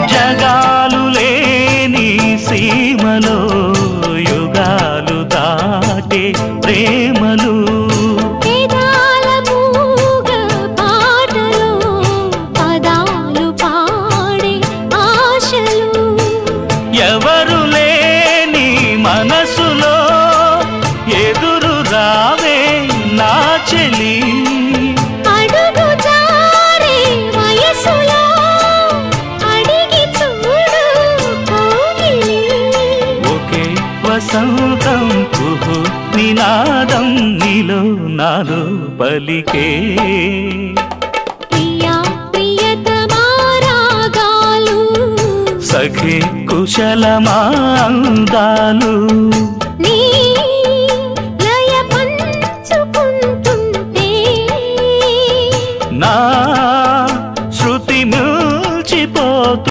జగాలు లేని సీమలో యుగాలు దాటే ప్రేమలు ఎవరు లేని మనసులో ఎదురు రావే నా చెలి అడుగు జారే వయసులో అడిగి చూడు కోగిలి ఒకే వసంతం కుహు నినాదం నీలో నాలో పలికే సఖి కుశలమాందాలు నీ